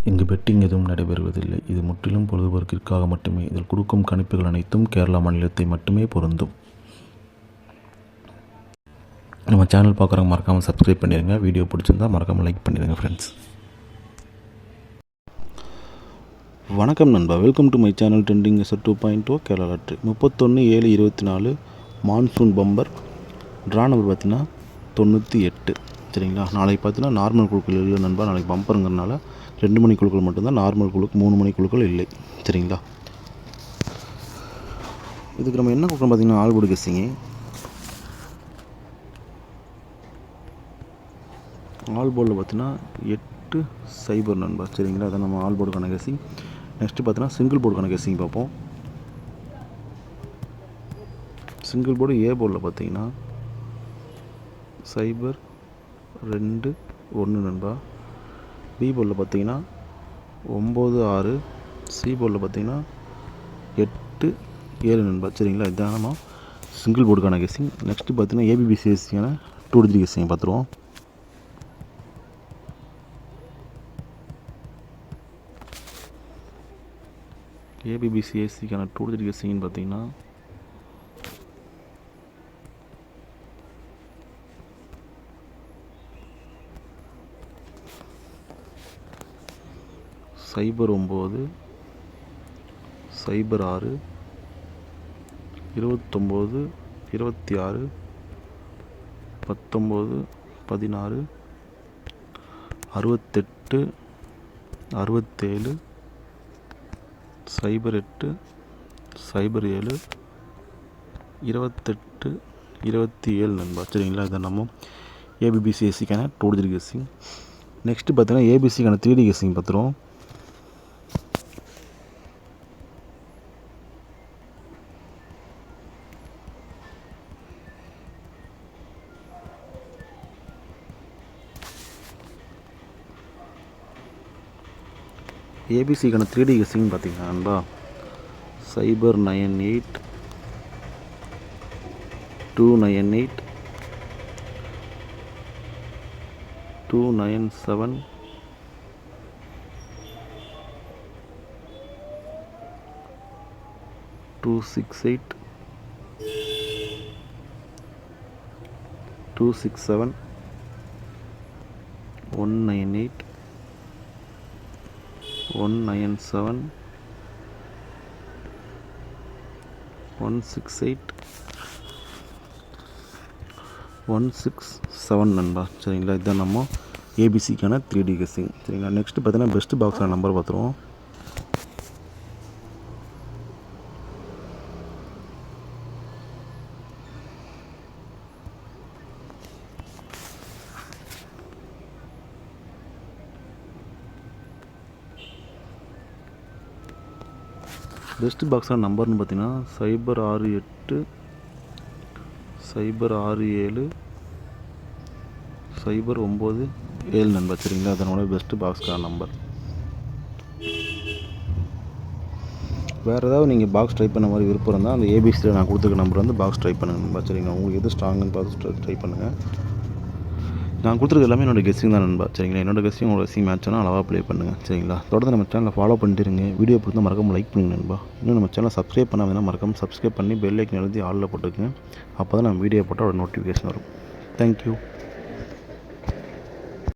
இங்கு பெட்டிங் எதுவும் நடைபெறுவதில்லை. இது முற்றிலும் பொழுதுபோக்கிற்காக மட்டுமே. இதில் கொடுக்கும் கணிப்புகள் அனைத்தும் கேரளா மாநிலத்தை மட்டுமே பொருந்தும். நம்ம சேனல் பார்க்குறவங்க மறக்காமல் சப்ஸ்கிரைப் பண்ணிடுங்க. வீடியோ பிடிச்சிருந்தா மறக்காமல் லைக் பண்ணிடுங்க ஃப்ரெண்ட்ஸ். வணக்கம் நண்பா, welcome to my channel trending SR 2.0 Kerala lottery 31/7/24 monsoon bumper draw number பார்த்தீங்கன்னா 98. சரிங்களா, நாளைக்கு பார்த்தீங்கன்னா நார்மல் குழுக்கள் இல்லை நண்பா. நாளைக்கு பம்பருங்கிறனால 2 மணி குழுக்கள் மட்டும்தான், நார்மல் குழுக்கு 3 மணி குழுக்கள் இல்லை. சரிங்களா, இதுக்கு நம்ம என்ன கொடுக்குறோம் பார்த்தீங்கன்னா ஆல் போர்டு கெஸ்ஸிங்கு. ஆல் போர்டில் பார்த்தீங்கன்னா 8 நண்பா. சரிங்களா, அதை நம்ம ஆல் போர்டுக்கான கெஸ்ஸிங். நெக்ஸ்ட்டு பார்த்தீங்கன்னா சிங்கிள் போர்டுக்கான கெஸ்ஸிங் பார்ப்போம். சிங்கிள் போர்டு ஏ போர்டில் பார்த்தீங்கன்னா 0-2-1 நண்பா. பி போர்டில் பார்த்தீங்கன்னா 9-6. சி போர்டில் பார்த்தீங்கன்னா 8-7 நண்பா. சரிங்களா, இதுதான் நம்ம சிங்கிள் போர்டுக்கான கெஸ்ஸிங். நெக்ஸ்ட்டு பார்த்தீங்கன்னா ஏபிபிசிஎஸ்சியான 2 டிஜிட் கெஸ்ஸிங் பார்த்துருவோம். ஏபிபிசிஎஸ்சிக்கான 2 டிஜிட் கெஸ்ஸிங்னு பார்த்தீங்கன்னா 0-9 0-6 29 26 19 16 68 67 08 07 28 27 நண்பா. சரிங்களா, இதை நம்ம ஏபிபிசிஎஸ்சிக்கான 2 டிஜிட் கெஸ்ஸிங். நெக்ஸ்ட்டு பார்த்தீங்கன்னா ஏபிசிக்கான 3D கெஸ்ஸிங் பார்த்துருவோம். ஏபிசிக்கான 3D கெஸ்ஸிங் பார்த்தீங்கன்னா நண்பா 098 298 297 268 267 198 197 168 167 நண்பா. சரிங்களா, இதுதான் நம்ம ஏபிசிக்கான 3D கெஸ்ஸிங். சரிங்களா, நெக்ஸ்ட்டு பார்த்தீங்கன்னா பெஸ்ட் பாக்ஸான நம்பர் பார்த்துருவோம். பெஸ்ட் பாக்ஸான நம்பர்னு பார்த்தீங்கன்னா 068 067 097 நண்பா. சரிங்களா, அதனோட பெஸ்ட் பாக்ஸ்க்கான நம்பர். வேறு ஏதாவது நீங்கள் பாக்ஸ் ட்ரை பண்ண மாதிரி விருப்பம் இருந்தால் அந்த ஏபிசியில் நான் கொடுத்துருக்க நம்பர் வந்து பாக்ஸ் ட்ரை பண்ணுங்க நண்பா. சரிங்களா, உங்களுக்கு எது ஸ்ட்ராங்குன்னு பார்த்து ட்ரை பண்ணுங்கள். நான் கொடுத்துருக்க எல்லாமே என்னோடய கெஸ்ஸிங் தான் நண்பா. சரிங்களா, என்னோடய கெஸ்ஸிங் உங்களோட கெஸ்ஸிங் மேட்ச் ஆனால் அளவாக ப்ளே பண்ணுங்கள். சரிங்களா, தொடர்ந்து நம்ம சேனலை ஃபாலோ பண்ணிட்டு இருங்க. வீடியோ பிடிச்சா மறக்காமல் லைக் பண்ணுங்க நண்பா. இன்னும் நம்ம சேனலை சப்ஸ்கிரைப் பண்ணாமல் மறக்காமல் சப்ஸ்கிரைப் பண்ணி பெல் ஐக்கன் எழுதி ஆலில் போட்டுக்கங்க. அப்போ தான் நம்ம வீடியோ போட்டால் ஒரு நோட்டிஃபிகேஷன் வரும். தேங்க்யூ.